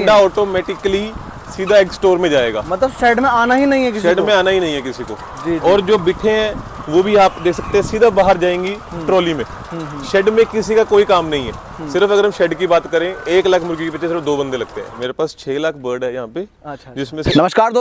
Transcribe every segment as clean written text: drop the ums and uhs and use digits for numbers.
अंडा ऑटोमेटिकली सीधा egg store में जाएगा। मतलब शेड में आना ही नहीं है किसी को? शेड में आना ही नहीं है किसी को। जी। और जो बिठे हैं वो भी आप देख सकते हैं सीधा बाहर जाएंगी ट्रॉली में। शेड में किसी का कोई काम नहीं है। सिर्फ अगर हम शेड की बात करें 1 लाख मुर्गी के पीछे सिर्फ 2 बंदे लगते हैं। मेरे पास 6 लाख बर्ड है यहाँ पे। अच्छा। जिसमें से नमस्कार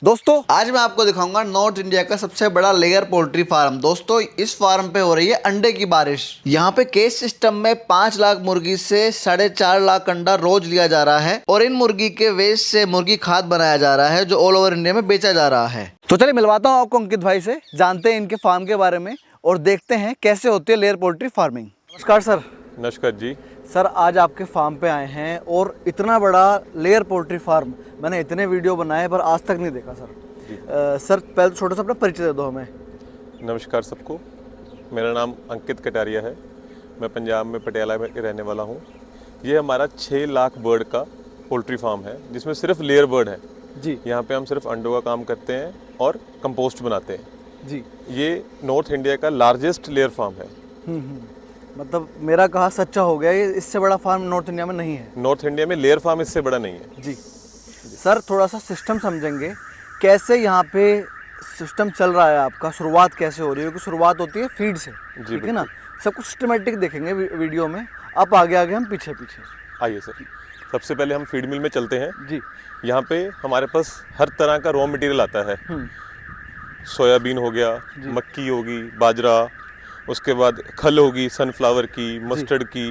दोस्तों आज मैं आपको दिखाऊंगा नॉर्थ इंडिया का सबसे बड़ा लेयर पोल्ट्री फार्म। दोस्तों इस फार्म पे हो रही है अंडे की बारिश। यहाँ पे केज सिस्टम में 5 लाख मुर्गी से 4.5 लाख अंडा रोज लिया जा रहा है और इन मुर्गी के वेस्ट से मुर्गी खाद बनाया जा रहा है जो ऑल ओवर इंडिया में बेचा जा रहा है। तो चलिए मिलवाता हूँ आपको अंकित भाई से, जानते हैं इनके फार्म के बारे में और देखते हैं कैसे होती है लेयर पोल्ट्री फार्मिंग। नमस्कार सर। नमस्कार जी। सर आज आपके फार्म पे आए हैं और इतना बड़ा लेयर पोल्ट्री फार्म मैंने इतने वीडियो बनाए पर आज तक नहीं देखा सर। सर पहले छोटा सा अपना परिचय दे दो हमें। नमस्कार सबको, मेरा नाम अंकित कटारिया है। मैं पंजाब में पटियाला में रहने वाला हूँ। ये हमारा 6 लाख बर्ड का पोल्ट्री फार्म है जिसमें सिर्फ लेयर बर्ड है जी। यहाँ पे हम सिर्फ अंडों का काम करते हैं और कंपोस्ट बनाते हैं जी। ये नॉर्थ इंडिया का लार्जेस्ट लेयर फार्म है। मतलब मेरा कहा सच्चा हो गया, ये इससे बड़ा फार्म नॉर्थ इंडिया में नहीं है। नॉर्थ इंडिया में लेयर फार्म इससे बड़ा नहीं है जी। सर थोड़ा सा सिस्टम समझेंगे, कैसे यहाँ पे सिस्टम चल रहा है आपका, शुरुआत कैसे हो रही है? क्योंकि शुरुआत होती है फीड से, ठीक है ना। सब कुछ सिस्टमेटिक देखेंगे वीडियो में, आप आगे आगे हम पीछे पीछे। आइए सर, सबसे पहले हम फीड मिल में चलते हैं जी। यहाँ पे हमारे पास हर तरह का रॉ मटेरियल आता है। सोयाबीन हो गया, मक्की होगी, बाजरा, उसके बाद खल होगी सनफ्लावर की, मस्टर्ड की,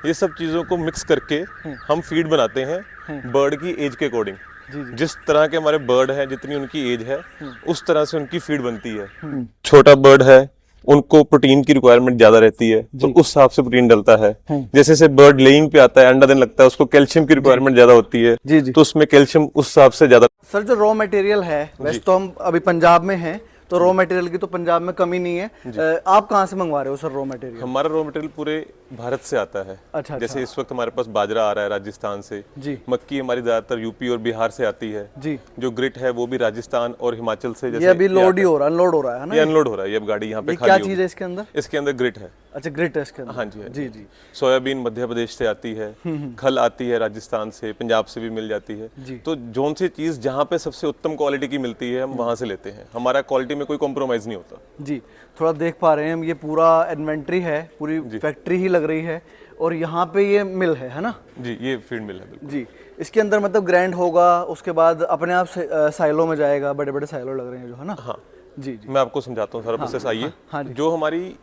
ये सब चीज़ों को मिक्स करके हम फीड बनाते हैं बर्ड की एज के अकॉर्डिंग। जिस तरह के हमारे बर्ड हैं, जितनी उनकी एज है उस तरह से उनकी फीड बनती है। छोटा बर्ड है उनको प्रोटीन की रिक्वायरमेंट ज्यादा रहती है तो उस हिसाब से प्रोटीन डलता है। जैसे जैसे बर्ड लेइंग पे आता है, अंडा देने लगता है, उसको कैल्शियम की रिक्वायरमेंट ज्यादा होती है जी। तो उसमें कैल्शियम उस हिसाब से ज्यादा। सर जो रॉ मटेरियल है, वैसे तो हम अभी पंजाब में हैं तो रॉ मटेरियल की तो पंजाब में कमी नहीं है। आप कहाँ से मंगवा रहे हो सर रॉ मटेरियल? हमारा रॉ मटेरियल पूरे भारत से आता है। अच्छा। जैसे इस वक्त हमारे पास बाजरा आ रहा है राजस्थान से जी। मक्की हमारी ज्यादातर यूपी और बिहार से आती है जी। जो ग्रिट है वो भी राजस्थान और हिमाचल से। ये अभी लोड ही हो रहा है, अनलोड हो रहा है ना? ये अनलोड हो रहा है, ये अब गाड़ी यहाँ पे क्या चीज है इसके अंदर? इसके अंदर ग्रिट है। अच्छा, ग्रिट है इसके अंदर। हाँ जी, हाँ जी जी। सोयाबीन मध्य प्रदेश से आती है, खल आती है राजस्थान से, पंजाब से भी मिल जाती है जी। तो जोन सी चीज जहाँ पे सबसे उत्तम क्वालिटी की मिलती है हम वहाँ से लेते हैं। हमारा क्वालिटी में कोई कॉम्प्रोमाइज नहीं होता जी। थोड़ा देख पा रहे हैं हम, ये पूरा इन्वेंट्री है, पूरी फैक्ट्री ही लग रही है और यहाँ पे ये मिल है ना जी। ये फीड मिल है बिल्कुल जी। इसके अंदर मतलब ग्राइंड होगा, उसके बाद अपने आप से साइलो में जाएगा। बड़े बड़े साइलो लग रहे हैं जो है ना। हाँ जी जी। मैं आपको समझाता हूँ सारा प्रोसेस। आइए। हाँ जी। जो हमारी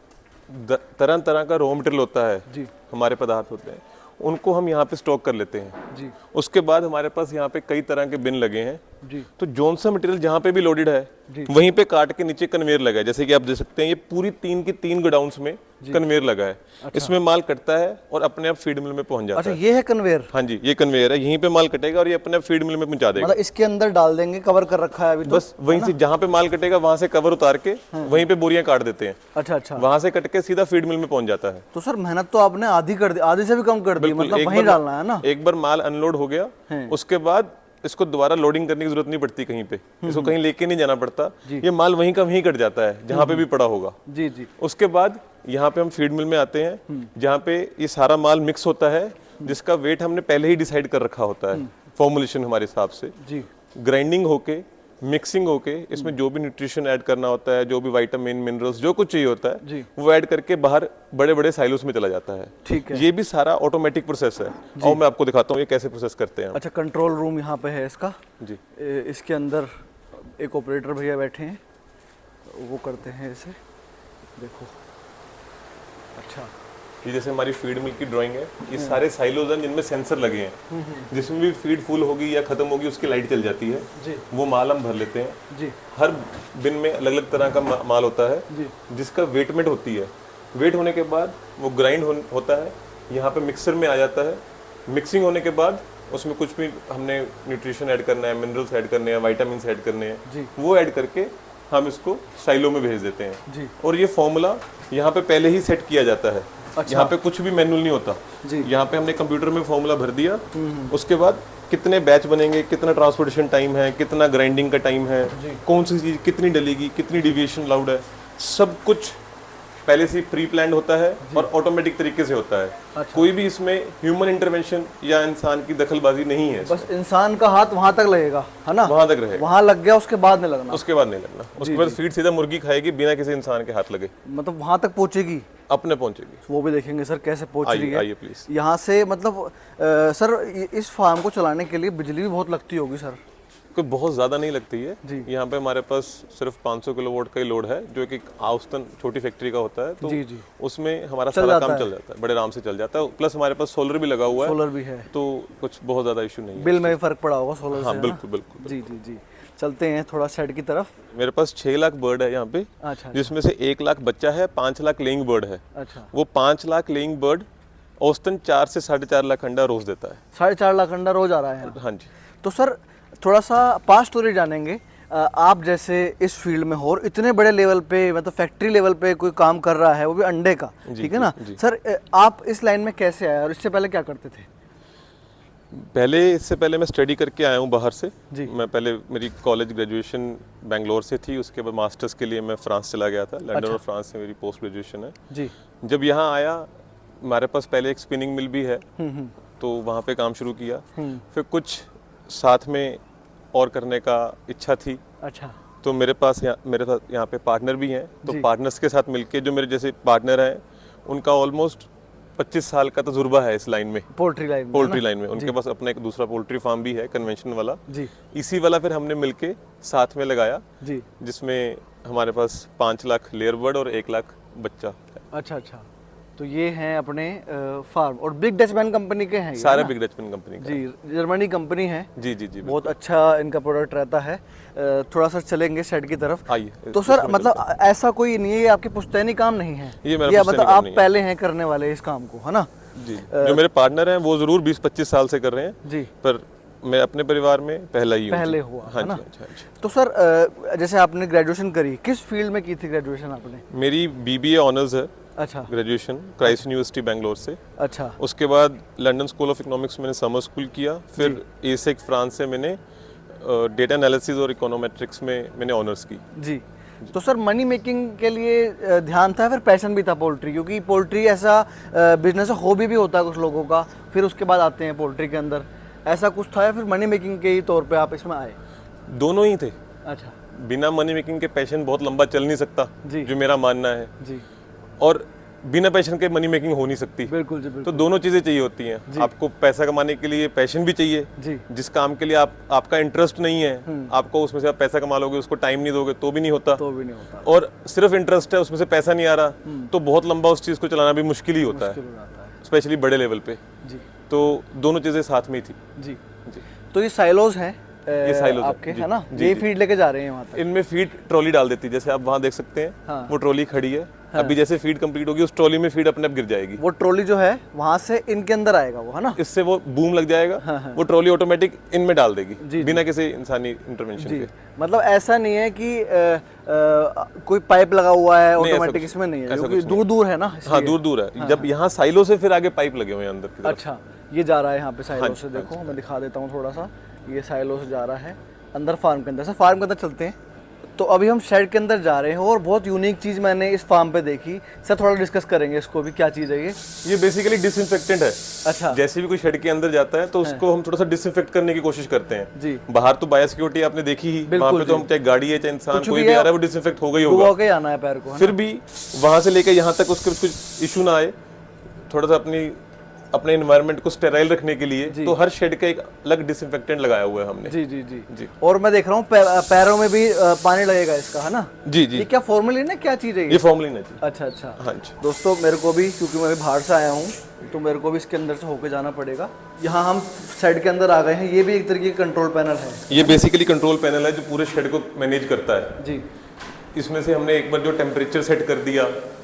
तरह तरह का रॉ मटेरियल होता है जी, हमारे पदार्थ होते हैं उनको हम यहाँ पे स्टॉक कर लेते हैं जी। उसके बाद हमारे पास यहाँ पे कई तरह के बिन लगे हैं जी। तो जोन सा मटेरियल जहाँ पे भी लोडेड है वहीं पे काट के नीचे कन्वेयर लगा है। जैसे कि आप देख सकते हैं ये पूरी 3 की 3 गोडाउन्स में कन्वेयर लगा है। इसमें माल कटता है और अपने आप फीड मिल में पहुंच जाता है। अच्छा, ये है कन्वेयर? हाँ जी, ये कन्वेयर है, यहीं पे माल कटेगा और ये अपने आप फीड मिल में पहुंचा देगा। मतलब इसके अंदर डाल देंगे, कवर कर रखा है अभी तो? बस वहीं से जहाँ पे माल कटेगा वहां से कवर उतार के वहीं पे बोरियां काट देते हैं। अच्छा अच्छा। वहां से कट के सीधा फीड मिल में पहुंच जाता है। तो सर मेहनत तो आपने आधी कर दी, आधी से भी कम कर दी, मतलब वहीं डालना है ना? एक बार माल अनलोड हो गया उसके बाद इसको दोबारा लोडिंग करने की जरूरत नहीं पड़ती कहीं पे, इसको कहीं लेके नहीं जाना पड़ता। ये माल वहीं का वहीं कट जाता है जहाँ पे भी पड़ा होगा। जी जी। उसके बाद यहाँ पे हम फीड मिल में आते हैं जहाँ पे ये सारा माल मिक्स होता है जिसका वेट हमने पहले ही डिसाइड कर रखा होता है फॉर्मुलेशन हमारे हिसाब से जी। ग्राइंडिंग होके मिक्सिंग होके इसमें जो भी न्यूट्रिशन ऐड करना होता है, जो भी विटामिन मिनरल्स जो कुछ चाहिए होता है वो ऐड करके बाहर बड़े बड़े साइलोस में चला जाता है। ठीक है। ये भी सारा ऑटोमेटिक प्रोसेस है और मैं आपको दिखाता हूँ ये कैसे प्रोसेस करते हैं। अच्छा, कंट्रोल रूम यहाँ पे है इसका जी। इसके अंदर एक ऑपरेटर भैया बैठे हैं, वो करते हैं इसे, देखो। अच्छा, ये जैसे हमारी फीड मिल की ड्राइंग है, ये सारे साइलोज हैं जिनमें सेंसर लगे हैं। जिसमें भी फीड फुल होगी या खत्म होगी उसकी लाइट चल जाती है जी। वो माल हम भर लेते हैं जी। हर बिन में अलग अलग तरह का माल होता है जी। जिसका वेटमेंट होती है। वेट होने के बाद वो ग्राइंड होता है, यहाँ पे मिक्सर में आ जाता है। मिक्सिंग होने के बाद उसमें कुछ भी हमने न्यूट्रिशन ऐड करना है, मिनरल्स ऐड करने हैं, विटामिन ऐड करने हैं, वो ऐड करके हम इसको साइलो में भेज देते हैं जी। और ये फॉर्मूला यहाँ पे पहले ही सेट किया जाता है। अच्छा। यहाँ पे कुछ भी मैनुअल नहीं होता जी। यहाँ पे हमने कंप्यूटर में फॉर्मूला भर दिया, उसके बाद कितने बैच बनेंगे, कितना ट्रांसपोर्टेशन टाइम है, कितना ग्राइंडिंग का टाइम है, कौन सी चीज कितनी डलेगी, कितनी डिविएशन अलाउड है, सब कुछ पहले से प्री प्लान्ड होता है और ऑटोमेटिक तरीके से होता है। अच्छा। कोई भी इसमें ह्यूमन इंटरवेंशन या इंसान की दखलबाजी नहीं है। बस इंसान का हाथ वहां तक लगेगा, है ना? वहां तक रहेगा, वहां लग गया, उसके बाद नहीं लगना। उसके बाद नहीं लगना। उसके बाद फीड सीधा मुर्गी खाएगी बिना किसी इंसान के हाथ लगे, मतलब वहां तक पहुंचेगी, अपने पहुंचेगी। वो भी देखेंगे सर कैसे पहुंच रही आइए है। आइए प्लीज। यहाँ से मतलब सर इस फार्म को चलाने के लिए बिजली भी बहुत लगती होगी सर? कोई बहुत ज़्यादा नहीं लगती है जी। यहाँ पे हमारे पास सिर्फ 500 किलोवाट का ही लोड है, जो कि औसतन छोटी फैक्ट्री का होता है, तो जी, जी। उसमें हमारा सारा काम चल जाता है, बड़े आराम से चल जाता है। प्लस हमारे पास सोलर भी लगा हुआ है, सोलर भी है, तो कुछ बहुत ज़्यादा इशू नहीं है। बिल में भी फर्क पड़ा होगा सोलर से, हाँ है ना? बिल्कुल बिल्कुल। जी जी जी। चलते हैं थोड़ा साइड की तरफ। मेरे पास 6 लाख बर्ड है यहाँ पे, अच्छा जिसमें से 1 लाख बच्चा है, 5 लाख लेइंग बर्ड है। अच्छा। वो 5 लाख लेइंग बर्ड औसतन 4 से 4.5 लाख अंडा रोज देता है। 4.5 लाख अंडा रोज आ रहा है? हाँ जी। तो सर थोड़ा सा पास्ट स्टोरी जानेंगे। आप जैसे इस फील्ड में हो और इतने बड़े लेवल पे, मतलब फैक्ट्री लेवल पे कोई काम कर रहा है, वो भी अंडे का, ठीक है ना सर? आप इस लाइन में कैसे आए और इससे पहले क्या करते थे? इससे पहले मैं स्टडी करके आया हूँ बाहर से जी। मैं पहले मेरी कॉलेज ग्रेजुएशन बेंगलोर से थी, उसके बाद मास्टर्स के लिए मैं फ्रांस चला गया था। लंदन और फ्रांस से मेरी पोस्ट ग्रेजुएशन है जी। जब यहाँ आया, हमारे पास पहले एक स्पिनिंग मिल भी है, तो वहाँ पे काम शुरू किया। फिर कुछ साथ में और करने का इच्छा थी। अच्छा। तो मेरे पास मेरे साथ यहाँ पे पार्टनर भी हैं, तो पार्टनर्स के साथ मिलके, जो मेरे जैसे पार्टनर हैं, उनका ऑलमोस्ट 25 साल का तजुर्बा है इस लाइन में, पोल्ट्री लाइन में। उनके पास अपना एक दूसरा पोल्ट्री फार्म भी है, कन्वेंशनल वाला जी। इसी वाला फिर हमने मिलके साथ में लगाया जी, जिसमें हमारे पास 5 लाख लेयर बर्ड और 1 लाख बच्चा है। अच्छा अच्छा। तो ये हैं अपने फार्म, और बिग डचमैन कंपनी के हैं सारे, बिग डचमैन कंपनी के जी, जर्मनी कंपनी है जी जी जी। बहुत अच्छा इनका प्रोडक्ट रहता है। थोड़ा सा चलेंगे साइड की तरफ। आइए। तो सर मतलब ऐसा कोई नहीं है, आपके पुश्तैनी काम नहीं है ये मतलब आप पहले हैं करने वाले इस काम को, है ना जी? जो मेरे पार्टनर हैं वो जरूर 20-25 साल से कर रहे हैं जी, पर मैं अपने परिवार में पहले हुआ, है ना? तो सर जैसे आपने ग्रेजुएशन करी, किस फील्ड में की थी ग्रेजुएशन आपने? मेरी BBA ऑनर्स है। अच्छा। ग्रेजुएशन क्राइस्ट यूनिवर्सिटी बेंगलोर से। अच्छा। उसके बाद लंदन स्कूल ऑफ इकोनॉमिक्स मैंने समर स्कूल किया, फिर एसेक फ्रांस से मैंने डेटा एनालिसिस और इकोनोमेट्रिक्स में मैंने ऑनर्स की जी। तो सर मनी मेकिंग के लिए ध्यान था, फिर पैशन भी था पोल्ट्री, क्योंकि पोल्ट्री ऐसा बिजनेस हॉबी भी होता है कुछ लोगों का, फिर उसके बाद आते हैं पोल्ट्री के अंदर, ऐसा कुछ था या फिर मनी मेकिंग के ही तौर पे आप इसमें आए? दोनों ही थे। अच्छा। बिना मनी मेकिंग के पैशन बहुत लंबा चल नहीं सकता जी, जो मेरा मानना है जी, और बिना पैशन के मनी मेकिंग हो नहीं सकती। बिल्कुल जी, बिल्कुल। तो दोनों चीजें चाहिए होती हैं। आपको पैसा कमाने के लिए पैशन भी चाहिए जी। जिस काम के लिए आपका इंटरेस्ट नहीं है, आपको उसमें से आप पैसा कमा लोगे, उसको टाइम नहीं दोगे तो भी नहीं होता, और सिर्फ इंटरेस्ट है, उसमें से पैसा नहीं आ रहा, तो बहुत लंबा उस चीज को चलाना भी मुश्किल ही होता है, स्पेशली बड़े लेवल पे जी। तो दोनों चीजें साथ में ही थी जी। तो ये साइलोज हैं, ये साइलोज आपके, है ना? ये फीड लेके जा रहे हैं वहाँ तक। इनमें फीड ट्रॉली डाल देती है, जैसे आप वहाँ देख सकते हैं। हाँ। वो ट्रॉली खड़ी है। हाँ। अभी जैसे फीड कंप्लीट होगी, उस ट्रॉली में फीड अपने आप गिर जाएगी। वो ट्रॉली जो है वहाँ से इनके अंदर आएगा वो, है ना? इससे वो बूम लग जाएगा। हाँ। वो ट्रॉली ऑटोमेटिक इनमें डाल देगी बिना किसी इंसानी इंटरवेंशन के। मतलब ऐसा नहीं है कि कोई पाइप लगा हुआ है ऑटोमेटिक, इसमें नहीं है, क्योंकि दूर दूर है ना। हाँ, दूर दूर है। जब यहाँ साइलो से फिर आगे पाइप लगे हुए हैं अंदर की तरफ। अच्छा, ये जा रहा है यहाँ पे साइलो से, देखो मैं दिखा देता हूँ थोड़ा सा, ये साइलो से जा रहा है अंदर फार्म के अंदर। सर फार्म के अंदर चलते हैं। तो अभी हम शेड के अंदर जा रहे हैं, और बहुत यूनिक चीज़ मैंने इस फार्म पे देखी। सर थोड़ा डिस्कस करेंगे इसको भी, क्या चीज़ है ये बेसिकली डिसइंफेक्टेंट है। अच्छा। जैसे भी कोई शेड के अंदर जाता है तो उसको हम थोड़ा सा डिसइंफेक्ट करने की कोशिश करते हैं जी। बाहर तो बायोसिक्योरिटी आपने देखी ही, वहाँ पे तो हम चाहे गाड़ी है चाहे इंसान कोई भी आ रहा है, वो डिसइंफेक्ट हो गई होगा, आना है पैर को। फिर भी वहां से लेकर यहाँ तक उसके कुछ इशू ना आए, थोड़ा सा अपने एनवायरनमेंट को स्टेराइल रखने के लिए, तो हर शेड का एक अलग डिसइंफेक्टेंट लगाया हुआ है हमने जी जी जी जी। और मैं देख रहा हूँ पैरों में भी पानी लगेगा इसका, है ना? जी जी। ये क्या फॉर्मेलिन है, क्या चीज है ये? फॉर्मेलिन है जी। अच्छा अच्छा। हाँ जी। दोस्तों मेरे को भी, क्योंकि मैं बाहर से आया हूँ, तो मेरे को भी इसके अंदर से होके जाना पड़ेगा। यहाँ हम शेड के अंदर आ गए हैं। ये भी एक तरीके का कंट्रोल पैनल है। ये बेसिकली कंट्रोल पैनल है जो पूरे शेड को मैनेज करता है जी। इसमें से हमने एक बार जो टेम्परेचर सेट कर दिया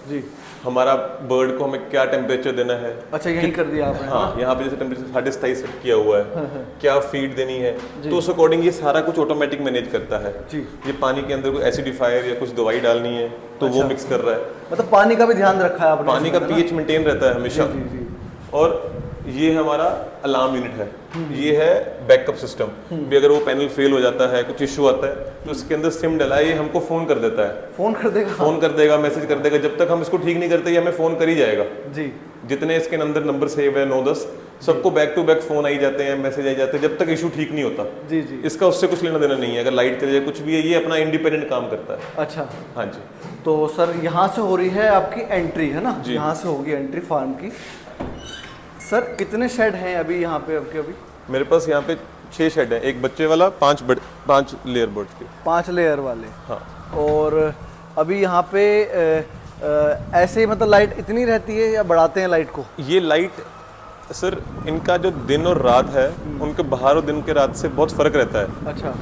जी, हमारा बर्ड को हमें क्या टेम्परेचर देना है। अच्छा, यही कर दिया आपने? हाँ, यहाँ पे जैसे टेम्परेचर 27.5 सेट किया हुआ है, क्या फीड देनी है, तो उस अकॉर्डिंग ये सारा कुछ ऑटोमेटिक मैनेज करता है जी। ये पानी के अंदर कोई एसिडिफायर या कुछ दवाई डालनी है तो वो मिक्स कर रहा है। मतलब पानी का भी ध्यान रखा है आपने? पानी का पीएच मेंटेन रहता है हमेशा। और ये हमारा अलार्म यूनिट है, ये है बैकअप सिस्टम भी। अगर वो पैनल फेल हो जाता है, कुछ इशू आता है, तो इसके अंदर सिम डला है, ये हमको फोन कर देता है। फोन कर देगा? फोन कर देगा, मैसेज कर देगा। जब तक हम इसको ठीक नहीं करते, ये हमें फोन कर ही जाएगा। जी। जितने इसके अंदर नंबर सेव है 9-10, सबको बैक टू बैक फोन आई जाते हैं, मैसेज आई जाते हैं, जब तक इशू ठीक नहीं होता। जी जी। इसका उससे कुछ लेना देना नहीं है। अगर लाइट चले जाए, कुछ भी है, ये अपना इंडिपेंडेंट काम करता है। अच्छा। हाँ जी। तो सर यहाँ से हो रही है आपकी एंट्री, है ना? जी। यहाँ से होगी एंट्री फार्म की। सर कितने शेड हैं अभी यहाँ पे आपके? अभी मेरे पास यहाँ पे 6 शेड है, एक बच्चे वाला, 5 लेयर बर्ड्स के। 5 लेयर वाले। हाँ। और अभी यहाँ पे ऐसे ही मतलब लाइट इतनी रहती है या बढ़ाते हैं लाइट को? ये लाइट सर, इनका जो दिन और रात है, उनके बाहर और दिन के रात से बहुत फर्क रहता है। अच्छा।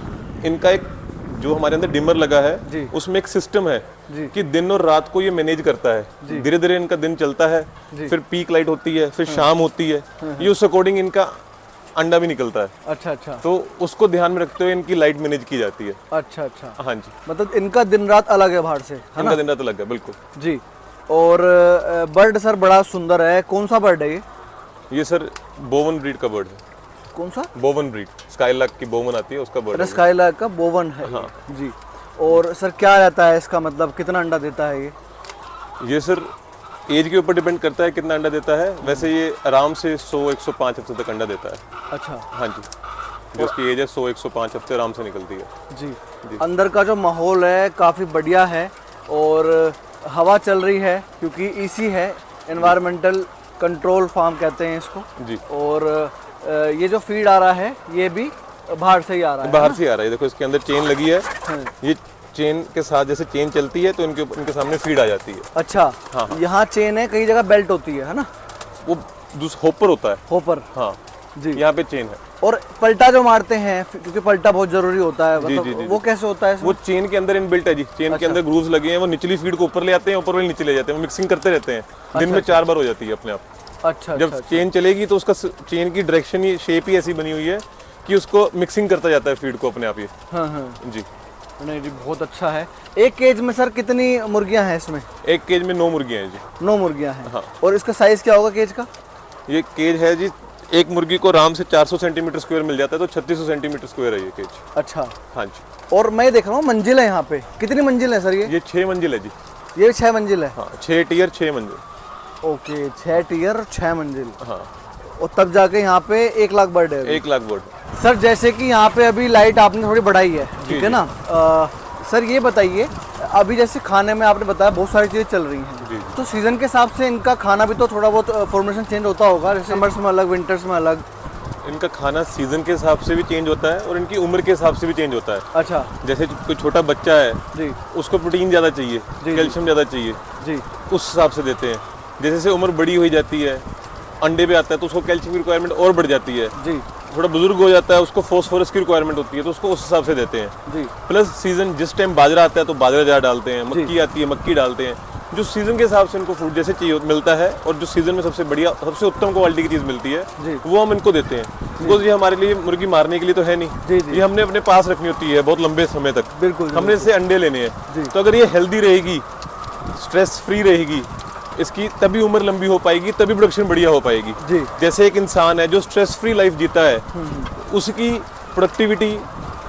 इनका एक जो हमारे अंदर डिमर लगा है, जी। उसमें एक सिस्टम है जी। कि दिन और रात को ये मैनेज करता है। धीरे धीरे इनका दिन चलता है, फिर पीक लाइट होती है, फिर शाम होती है, ये उस अकॉर्डिंग इनका अंडा भी निकलता है। अच्छा अच्छा। तो उसको ध्यान में रखते हुए इनकी लाइट मैनेज की जाती है। अच्छा अच्छा। हाँ जी। मतलब इनका दिन रात अलग है बाहर से, है ना? इनका दिन रात अलग है, बिल्कुल जी। और बर्ड सर बड़ा सुंदर है। कौन सा बर्ड है ये? ये सर बोवन ब्रीड का बर्ड है। कौन सा? बोवन ब्रीड, स्काईलार्क की बोवन आती है, उसका बर्ड है। स्काईलार्क का बोवन है। हाँ। जी। और सर क्या रहता है इसका, मतलब कितना अंडा देता है ये? ये सर एज के ऊपर डिपेंड करता है कितना अंडा देता है। वैसे ये आराम से 100-105 हफ्ते तक अंडा देता है। अच्छा। हाँ जी। जो इसकी एज है 100-105 हफ्ते आराम से निकलती है। जी। अंदर का जो माहौल है काफ़ी बढ़िया है और हवा चल रही है, क्योंकि ईसी है, एनवायरमेंटल कंट्रोल फार्म कहते हैं इसको। जी। और ये जो फीड आ रहा है ये भी बाहर से ही आ रहा है? बाहर से ही आ रहा है। देखो इसके अंदर चेन लगी है, ये चेन के साथ जैसे चेन चलती है तो इनके सामने फीड आ जाती है। अच्छा। हाँ। यहाँ चेन है, कई जगह बेल्ट होती है ना? वो होपर होता है। होपर। हाँ जी। यहाँ पे चेन है। और पलटा जो मारते हैं, क्योंकि पलटा बहुत जरूरी होता है, जी, मतलब जी, वो कैसे होता है इसमें? वो चेन के अंदर इनबिल्ट है जी। चेन के अंदर ग्रूव्स लगे हैं, वो निचली फीड को ऊपर ले आते हैं, ऊपर वाली नीचे ले जाते हैं, वो मिक्सिंग करते रहते हैं। दिन में 4 बार हो जाती है अपने आप। अच्छा। जब चेन चलेगी तो उसका चेन की डायरेक्शन, ये शेप ही ऐसी बनी हुई है कि उसको मिक्सिंग करता जाता है फीड को अपने आप ये। हाँ हाँ जी। नहीं जी, बहुत अच्छा है। एक केज में सर कितनी मुर्गियां हैं इसमें? एक केज में 9 मुर्गियां हैं जी। 9 मुर्गियां हैं। हाँ। और इसका साइज क्या होगा केज का? ये केज है जी, एक मुर्गी को आराम से 400 सेंटीमीटर स्क्वायर मिल जाता है, तो 3600 सेंटीमीटर स्क्वायर है ये केज। अच्छा। हाँ जी। और मैं देख रहा हूँ मंजिल है यहाँ पे, कितनी मंजिल है सर ये? ये 6 मंजिल है जी। ये 6 मंजिल है? हाँ, 6 टियर 6 मंजिल। ओके, 6 टियर 6 मंजिल। हाँ। और तब जाके यहाँ पे 1 लाख बर्ड है। 1 लाख बर्ड। सर जैसे कि यहाँ पे अभी लाइट आपने थोड़ी बढ़ाई है, ठीक है ना? सर ये बताइए, अभी जैसे खाने में आपने बताया बहुत सारी चीज़ें चल रही हैं, जी। तो सीजन के हिसाब से इनका खाना भी तो थोड़ा बहुत फॉर्मेशन चेंज होता होगा, जैसे समर्स में अलग, विंटर्स में अलग। इनका खाना सीजन के हिसाब से भी चेंज होता है और इनकी उम्र के हिसाब से भी चेंज होता है। अच्छा। जैसे कोई छोटा बच्चा है जी उसको प्रोटीन ज़्यादा चाहिए, जी। कैल्शियम ज़्यादा चाहिए, जी। उस हिसाब से देते हैं। जैसे जैसे उम्र बड़ी हुई जाती है, अंडे पे आता है, तो उसको कैल्शियम की रिक्वायरमेंट और बढ़ जाती है। जी। थोड़ा बुजुर्ग हो जाता है, उसको फॉस्फोरस की रिक्वायरमेंट होती है, तो उसको उस हिसाब से देते हैं। जी। प्लस सीजन जिस टाइम बाजरा आता है तो बाजरा ज़्यादा डालते हैं, मक्की आती है मक्की डालते हैं। जो सीजन के हिसाब से इनको फूड जैसे चाहिए मिलता है, और जो सीजन में सबसे बढ़िया, सबसे उत्तम क्वालिटी की चीज़ मिलती है, वो हम इनको देते हैं। बिकॉज ये हमारे लिए मुर्गी मारने के लिए तो है नहीं, जी, जी। ये हमने अपने पास रखनी होती है बहुत लंबे समय तक। बिल्कुल। हमने इससे अंडे लेने हैं, तो अगर ये हेल्दी रहेगी, स्ट्रेस फ्री रहेगी, इसकी तभी उम्र लंबी हो पाएगी, तभी प्रोडक्शन बढ़िया हो पाएगी। जी। जैसे एक इंसान है जो स्ट्रेस फ्री लाइफ जीता है, उसकी प्रोडक्टिविटी,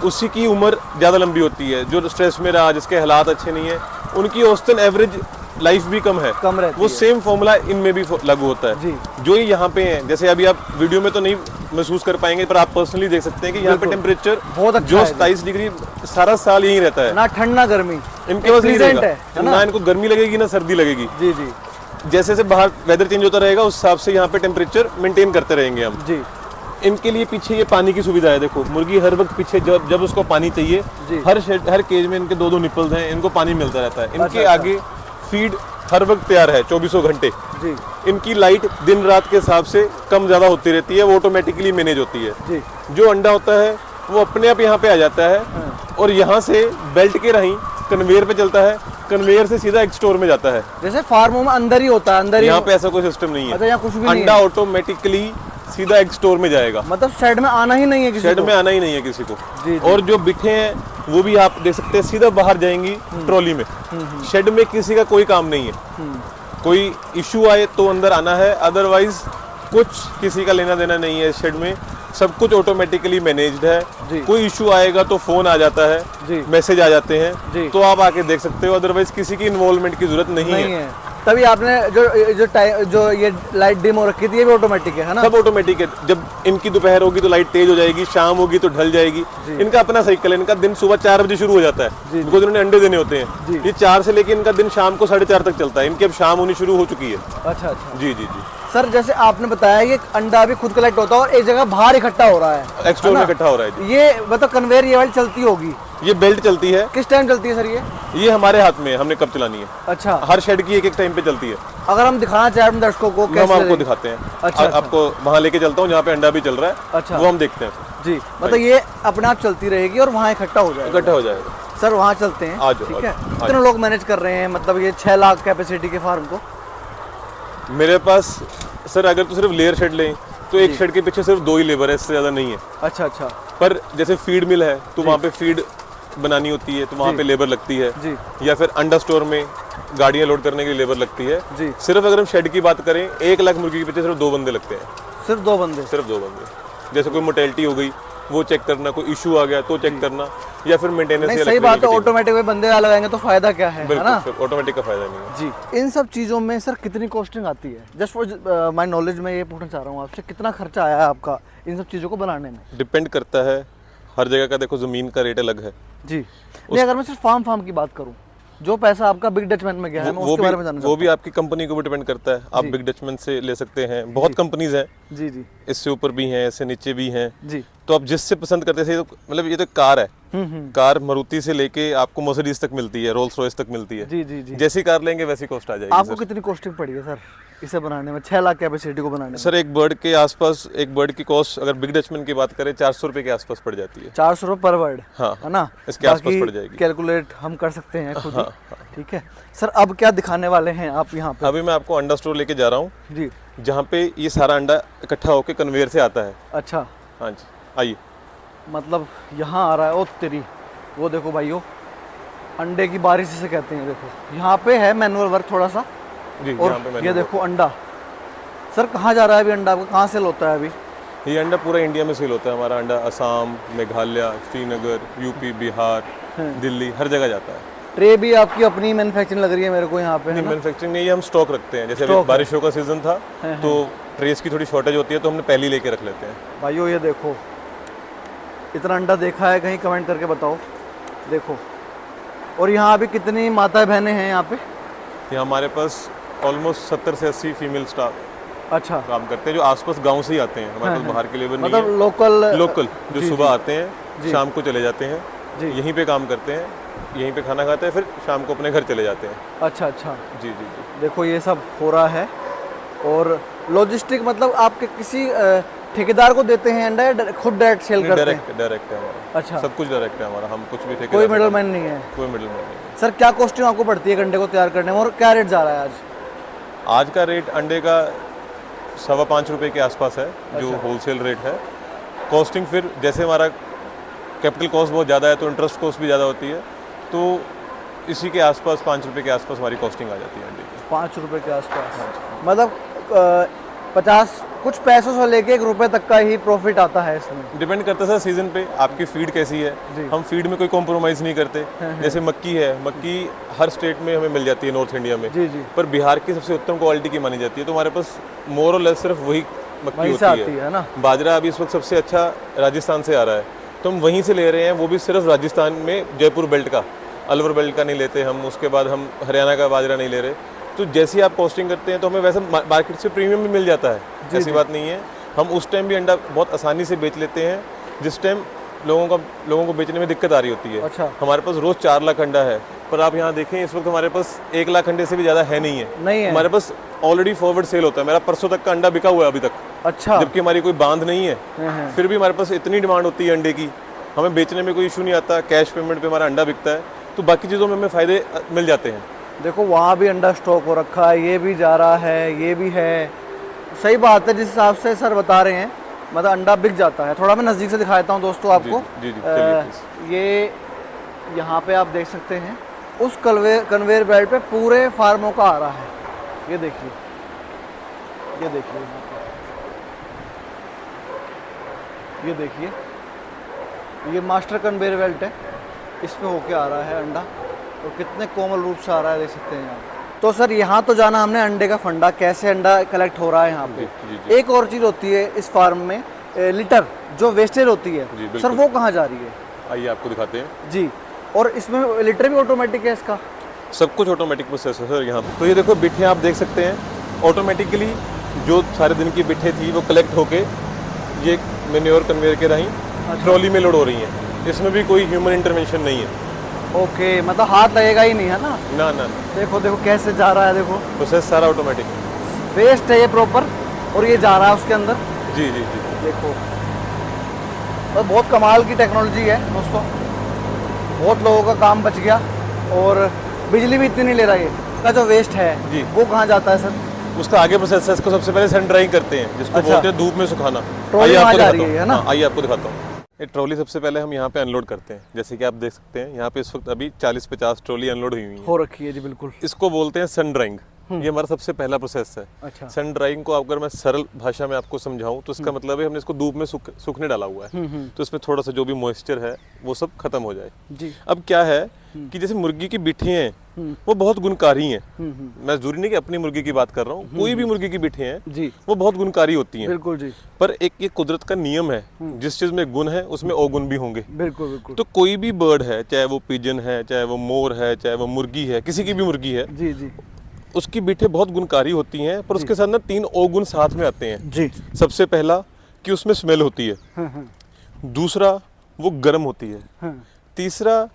उसी की उम्र ज़्यादा लंबी होती है। जो स्ट्रेस में रहा, जिसके हालात अच्छे नहीं है, उनकी औसतन एवरेज लाइफ भी कम है, कम रहती वो है। सेम फॉर्मूला इनमें भी लागू होता है। जी। जो ये यहाँ पे हैं, जैसे अभी आप वीडियो में तो नहीं महसूस कर पाएंगे, पर आप पर्सनली देख सकते हैं कि यहाँ पे बिल्कुल। टेम्परेचर बहुत अच्छा जो है। 27 डिग्री सारा साल यही रहता है, ना ठंड ना गर्मी, इनके पास यही प्रेजेंट रहेगा। है ना इनको गर्मी लगेगी ना सर्दी लगेगी। जी जी जैसे जैसे बाहर वेदर चेंज होता रहेगा, उस हिसाब से यहाँ पे टेम्परेचर मेंटेन करते रहेंगे हम। जी। इनके लिए पीछे ये पानी की सुविधा है। देखो मुर्गी हर वक्त पीछे जब उसको पानी चाहिए, जी। हर केज में इनके 2-2 निपल्स हैं, इनको पानी मिलता रहता है। इनके अच्छा। आगे फीड हर वक्त तैयार है 24 घंटे। जी। इनकी लाइट दिन रात के हिसाब से कम ज़्यादा होती रहती है, वो ऑटोमेटिकली मैनेज होती है। जी। जो अंडा होता है वो अपने आप यहाँ पे आ जाता है, और यहाँ से बेल्ट के राही कन्वेयर पे चलता है, कन्वेयर से सीधा एक स्टोर में जाता है। जैसे फार्मों में अंदर ही होता है, अंदर ही। यहाँ पे ऐसा कोई सिस्टम नहीं है। अच्छा, यहाँ कुछ भी नहीं अंडा है। ऑटोमेटिकली सीधा एक स्टोर में जाएगा। मतलब शेड में आना ही नहीं है किसी शेड को? में आना ही नहीं है किसी को। जी, जी। और जो बिठे हैं वो भी आप देख सकते हैं, सीधा बाहर जाएंगी ट्रॉली में। शेड में किसी का कोई काम नहीं है। कोई इशू आए तो अंदर आना है, अदरवाइज कुछ किसी का लेना देना नहीं है इस शेड में, सब कुछ ऑटोमेटिकली मैनेज्ड जी। है। कोई इशू आएगा तो फोन आ जाता जी। है, मैसेज आ जाते जी। हैं, तो आप आके देख सकते हो। अदरवाइज किसी की इन्वॉल्वमेंट की जरूरत नहीं है। तभी आपने जो ये लाइट डिम हो रखी थी ये भी ऑटोमेटिक है ना? सब ऑटोमेटिक है। जब इनकी दोपहर होगी तो लाइट तेज हो जाएगी, शाम होगी तो ढल जाएगी। इनका अपना साइकिल है। इनका दिन सुबह 4 बजे शुरू हो जाता है, बिकॉज इन्होंने अंडे देने होते हैं। ये 4 से लेके इनका दिन शाम को 4:30 तक चलता है। इनकी अब शाम होनी शुरू हो चुकी है। अच्छा अच्छा जी जी जी। सर जैसे आपने बताया ये अंडा भी खुद कलेक्ट होता है और एक जगह बाहर इकट्ठा हो रहा है, एक्सटोर में इकट्ठा हो रहा है। ये मतलब कन्वेयर ये वाली चलती होगी? ये बेल्ट चलती है। किस टाइम चलती है सर ये हमारे हाथ में है, हमने कब चलानी है। अच्छा, हर शेड की एक टाइम पे चलती है। अगर हम दिखाना चाहें अपने दर्शकों को हम कैसे आपको दिखाते हैं। अच्छा। आपको वहाँ लेके चलता हूँ जहाँ पे अंडा भी चल रहा है। अच्छा। वो हम देखते हैं। जी, मतलब ये अपने आप चलती रहेगी और वहाँ इकट्ठा हो जाएगा। इकट्ठा हो जाएगा। सर वहाँ चलते हैं, आ जाओ, ठीक आ है। जाओ, आ कितने लोग मैनेज कर रहे हैं मतलब ये 6 लाख कैपेसिटी के फार्म को? मेरे पास सर अगर तो सिर्फ लेयर शेड लें तो एक शेड के पीछे सिर्फ 2 ही लेबर है, इससे ज़्यादा नहीं है। अच्छा अच्छा पर जैसे फीड मिल है तो वहाँ पे फीड बनानी होती है तो वहाँ पे लेबर लगती है। जी। या फिर अंडा स्टोर में गाड़ियाँ लोड करने के लिए लेबर लगती है। जी। सिर्फ अगर हम शेड की बात करें 1 लाख मुर्गी के पीछे सिर्फ 2 बंदे लगते हैं। सिर्फ 2 बंदे? सिर्फ 2 बंदे। जैसे कोई मोटेलिटी हो गई वो चेक करना, कोई इशू आ गया तो चेक करना, या फिर मेंटेनेंस। नहीं सही बात है, ऑटोमेटिक में बंदे लगाएंगे तो फायदा क्या है ना? ऑटोमेटिक का फायदा नहीं है। जी। इन सब चीज़ों में सर कितनी कॉस्टिंग आती है? जस्ट फॉर माय नॉलेज में ये पूछना चाह रहा हूँ आपसे, कितना खर्चा आया है आपका इन सब चीज़ों को बनाने में? डिपेंड करता है, हर जगह का देखो ज़मीन का रेट अलग है। जी। नहीं अगर मैं सिर्फ फार्म की बात करूँ, जो पैसा आपका बिग डचमैन में गया है मैं उसके बारे में जानना वो भी आपकी कंपनी को भी डिपेंड करता है। आप बिग डचमैन से ले सकते हैं, बहुत कंपनीज हैं। जी जी। इससे ऊपर भी हैं, इससे नीचे भी हैं। जी। तो आप जिससे पसंद करते हैं, तो मतलब ये तो कार है। कार मारुति से लेके आपको मर्सिडीज तक मिलती है, रोल्स रॉयस तक मिलती है। जी जी जी। जैसी कार लेंगे वैसी कॉस्ट आ जाएगी। आपको कितनी कॉस्टिंग पड़ी है सर इसे बनाने में, 6 लाख कैपेसिटी को बनाने में? सर एक बर्ड के आसपास, एक बर्ड की कॉस्ट अगर बिग डचमैन की बात करें 400 रुपए के आसपास पड़ जाती है। 400 रुपये पर बर्ड? हाँ, है ना? इसके आसपास पड़ जाएगी। कैलकुलेट हम कर सकते हैं खुद ही। ठीक है सर, अब क्या दिखाने वाले हैं आप यहाँ पे? अभी मैं आपको अंडा स्टोर लेके जा रहा हूँ जी, जहाँ पे ये सारा अंडा इकट्ठा होकर कन्वेयर से आता है। अच्छा। हाँ जी, आइए। मतलब यहाँ आ रहा है, ओ तेरी, वो देखो भाइयों, अंडे की बारिश जिसे कहते हैं। देखो यहाँ पे है मैनुअल वर्क थोड़ा सा। जी, और यहाँ पे मैंने ये देखो अंडा। सर कहाँ जा रहा है अभी अंडा आपका, कहाँ सेल होता है अभी? ये अंडा पूरा इंडिया में सेल होता है। हमारा अंडा असम, मेघालय, श्रीनगर, यूपी, बिहार, दिल्ली, हर जगह जाता है। ट्रे भी आपकी अपनी मैन्युफैक्चरिंग लग रही है मेरे को यहाँ पे? नहीं, मैन्युफैक्चरिंग नहीं, ये हम स्टॉक रखते हैं। जैसे अभी बारिशों का सीजन था तो ट्रेस की थोड़ी शॉर्टेज होती है तो हमने पहले ही लेके रख लेते हैं। भाइयों ये देखो, इतना अंडा देखा है कहीं, कमेंट करके बताओ। देखो, और यहाँ अभी कितनी माताएं बहनें हैं यहाँ पे? यहाँ हमारे पास ऑलमोस्ट 70 से 80 फीमेल स्टाफ अच्छा काम करते हैं, जो आसपास गांव से ही आते हैं। हमारे पास बाहर के लेबर नहीं मतलब है। लोकल जो सुबह आते हैं, शाम को चले जाते हैं, जी। यहीं पे काम करते हैं, यहीं पे खाना खाते हैं, फिर शाम को अपने घर चले जाते हैं। अच्छा अच्छा। जी जी जी। देखो ये सब हो रहा है। और लॉजिस्टिक मतलब आपके किसी ठेकेदार को देते हैं अंडा या खुद डायरेक्ट सेल करते हैं? डायरेक्ट है हमारा। अच्छा, सब कुछ डायरेक्ट है हमारा, हम कुछ भी ठेकेदार, कोई मिडल मैन नहीं है? कोई मिडल मैन नहीं। सर क्या कॉस्टिंग आपको पड़ती है अंडे को तैयार करने में और क्या रेट जा रहा है आज? आज का रेट अंडे का 5.25 रुपये के आसपास है, जो होलसेल रेट है। कॉस्टिंग फिर जैसे हमारा कैपिटल कॉस्ट बहुत ज़्यादा है तो इंटरेस्ट कॉस्ट भी ज़्यादा होती है, तो इसी के आसपास 5 रुपये के आसपास हमारी कॉस्टिंग आ जाती है अंडे की। 5 रुपये के आसपास? मतलब 50 कुछ पैसों से लेके 1 रुपये तक का ही प्रॉफिट आता है इसमें? डिपेंड करता है सर सीजन पे, आपकी फीड कैसी है। हम फीड में कोई कॉम्प्रोमाइज़ नहीं करते। जैसे मक्की है, मक्की हर स्टेट में हमें मिल जाती है नॉर्थ इंडिया में। जी जी। पर बिहार की सबसे उत्तम क्वालिटी की मानी जाती है, तो हमारे पास मोर और लेस सिर्फ वही मक्की होती है ना? बाजरा अभी इस वक्त सबसे अच्छा राजस्थान से आ रहा है, तो हम वहीं से ले रहे हैं, वो भी सिर्फ राजस्थान में जयपुर बेल्ट का, अलवर बेल्ट का नहीं लेते हम। उसके बाद हम हरियाणा का बाजरा नहीं ले रहे। तो जैसी आप कॉस्टिंग करते हैं तो हमें वैसे मार्केट से प्रीमियम भी मिल जाता है, ऐसी बात नहीं है। हम उस टाइम भी अंडा बहुत आसानी से बेच लेते हैं जिस टाइम लोगों को बेचने में दिक्कत आ रही होती है। अच्छा। हमारे पास रोज 4 लाख अंडा है, पर आप यहाँ देखें इस वक्त हमारे पास 1 लाख अंडे से भी ज़्यादा है नहीं है। हमारे पास ऑलरेडी फॉरवर्ड सेल होता है। मेरा परसों तक का अंडा बिका हुआ है अभी तक। अच्छा। जबकि हमारी कोई बांध नहीं है, फिर भी हमारे पास इतनी डिमांड होती है अंडे की, हमें बेचने में कोई इशू नहीं आता। कैश पेमेंट पे हमारा अंडा बिकता है, तो बाकी चीज़ों में हमें फ़ायदे मिल जाते हैं। देखो वहाँ भी अंडा स्टॉक हो रखा है, ये भी जा रहा है, ये भी है। सही बात है, जिस हिसाब से सर बता रहे हैं, मतलब अंडा बिक जाता है। थोड़ा मैं नज़दीक से दिखाता हूँ दोस्तों आपको। जी जी, चलिए। ये यहाँ पे आप देख सकते हैं उस कन्वेयर बेल्ट पे पूरे फार्मों का आ रहा है। ये देखिए, ये देखिए, ये देखिए, ये मास्टर कन्वेयर बेल्ट है, इसमें होके आ रहा है अंडा, और कितने कोमल रूप से आ रहा है, देख सकते हैं यहाँ। तो सर यहाँ तो जाना हमने अंडे का फंडा, कैसे अंडा कलेक्ट हो रहा है यहाँ पे। एक और चीज़ होती है इस फार्म में, लिटर जो वेस्टेज होती है सर, वो कहाँ जा रही है? आइए आपको दिखाते हैं जी। और इसमें लिटर भी ऑटोमेटिक है इसका? सब कुछ ऑटोमेटिक प्रोसेस है सर यहाँ पे। तो ये देखो बिठे आप देख सकते हैं, ऑटोमेटिकली जो सारे दिन की बिठे थी वो कलेक्ट होके ये मैन्योर कन्वेयर के राही ट्रॉली में लोड हो रही हैं। इसमें भी कोई ह्यूमन इंटरवेंशन नहीं है। ओके, मतलब हाथ लगेगा ही नहीं, है ना? ना ना। देखो देखो कैसे जा रहा है, देखो प्रोसेस सारा ऑटोमेटिक। वेस्ट है ये प्रॉपर, और ये जा रहा है उसके अंदर। जी जी जी। देखो, और बहुत कमाल की टेक्नोलॉजी है दोस्तों, बहुत लोगों का काम बच गया, और बिजली भी इतनी नहीं ले रहा है। का जो वेस्ट है जी, वो कहाँ जाता है सर? उसका आगे प्रोसेस है, इसको सबसे पहले सन ड्राइंग करते हैं, जिसको अच्छा। बोलते हैं धूप में सुखाना। ट्रॉली आइए वहाँ आपको जा दिखाता रही है हूँ। ना? हाँ, आइए आपको दिखाता हूँ। ये ट्रॉली सबसे पहले हम यहाँ पे अनलोड करते हैं। जैसे कि आप देख सकते हैं यहाँ पे इस वक्त अभी 40-50 ट्रॉली अनलोड हुई हुई है। हो रखी है जी, बिल्कुल। इसको बोलते हैं सन ड्राइंग। ये हमारा सबसे पहला प्रोसेस है। अच्छा। सन ड्राइंग को अगर मैं सरल भाषा में आपको समझाऊं तो इसका मतलब है हमने इसको धूप में सूखने डाला हुआ है, तो इसमें थोड़ा सा जो भी मॉइस्चर है वो सब खत्म हो जाए। जी। अब क्या है कि जैसे मुर्गी की बिठे हैं वो बहुत गुणकारी हैं। मैं जरूरी नहीं कि अपनी मुर्गी की बात कर रहा हूँ, कोई भी मुर्गी की बिठे हैं जी, वो बहुत गुणकारी होती हैं। बिल्कुल जी। पर एक ये कुदरत का नियम है, जिस चीज में गुण है उसमें अवगुण भी होंगे। बिल्कुल बिल्कुल। तो कोई भी बर्ड है, चाहे वो पिजन है, चाहे वो मोर है, चाहे वो मुर्गी है, किसी की भी मुर्गी है, जी जी उसकी बिठे बहुत गुणकारी होती हैं, पर उसके साथ ना 3 अवगुण साथ में आते हैं। जी। सबसे पहला कि उसमें स्मेल होती है, दूसरा वो गर्म होती है, तीसरा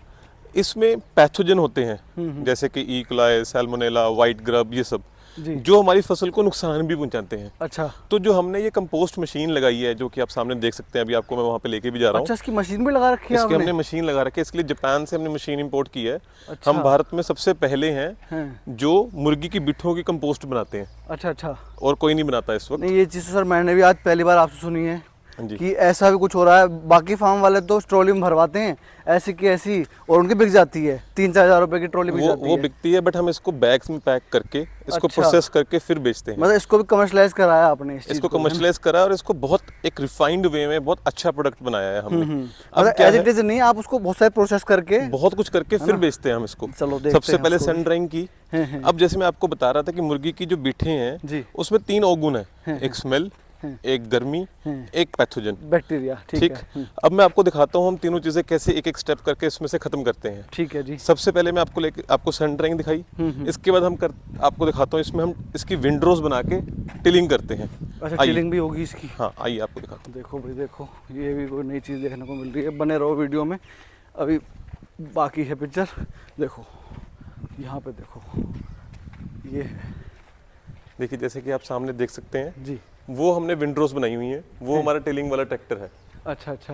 इसमें पैथोजन होते हैं, जैसे कि E coli, Salmonella, white grub, ये सब जी। जो हमारी फसल को नुकसान भी पहुंचाते हैं। अच्छा। तो जो हमने ये कंपोस्ट मशीन लगाई है, जो कि आप सामने देख सकते हैं, अभी आपको मैं वहाँ पे लेके भी जा रहा हूँ। अच्छा, इसकी मशीन भी लगा रखी है इसकी आपने? हमने मशीन लगा रखी है, इसके लिए जापान से हमने मशीन इंपोर्ट की है। अच्छा। हम भारत में सबसे पहले हैं जो मुर्गी की बिठों की कंपोस्ट बनाते हैं। अच्छा अच्छा। और कोई नहीं बनाता इस वक्त। नहीं, ये चीज़ तो सर मैंने भी आज पहली बार आपसे सुनी है जी। कि ऐसा भी कुछ हो रहा है। बाकी फार्म वाले तो ट्रॉली में भरवाते हैं ऐसी की ऐसी, और उनकी बिक जाती है 3-4 हज़ार रुपए की ट्रॉली बिक जाती है। वो बिकती है, बट हम इसको बैग्स में पैक करके इसको अच्छा। प्रोसेस करके फिर बेचते हैं। मतलब इसको भी कमर्शलाइज कराया आपने इस चीज़ इसको को, है ना? कमर्शलाइज करा और इसको बहुत एक रिफाइंड वे में बहुत अच्छा प्रोडक्ट बनाया है हमने। अब मतलब क्या एज है, इट इज नहीं, आप उसको बहुत सारे प्रोसेस करके बहुत कुछ करके फिर बेचते हैं हम इसको। चलो देखते सबसे हैं पहले उसको सन ड्राइंग की। हैं। अब जैसे मैं आपको बता रहा था कि मुर्गी की जो बिठे हैं जी। उसमें 3 अवगुण है, एक स्मेल, एक गर्मी, एक पैथोजन। बैक्टीरिया। ठीक। अब मैं आपको दिखाता हूँ हम तीनों चीजें कैसे एक एक स्टेप करके इसमें से खत्म करते हैं। ठीक है जी। सबसे पहले मैं आपको सन ड्राइंग दिखाई, इसके बाद आपको दिखाता हूँ इसमें हम इसकी विंडरोज बना के टिलिंग करते हैं। अच्छा, आइए। टिलिंग भी होगी इसकी? हाँ, आइए आपको दिखाता हूँ। देखो भाई, देखो ये भी कोई नई चीज़ देखने को मिल रही है। बने रहो वीडियो में, अभी बाकी है पिक्चर। देखो यहाँ पे देखो, ये है। देखिए जैसे कि आप सामने देख सकते हैं, जी। वो हमने विंडरोज बनाई हुई हैं, वो हमारा टिलिंग वाला ट्रैक्टर है। अच्छा अच्छा,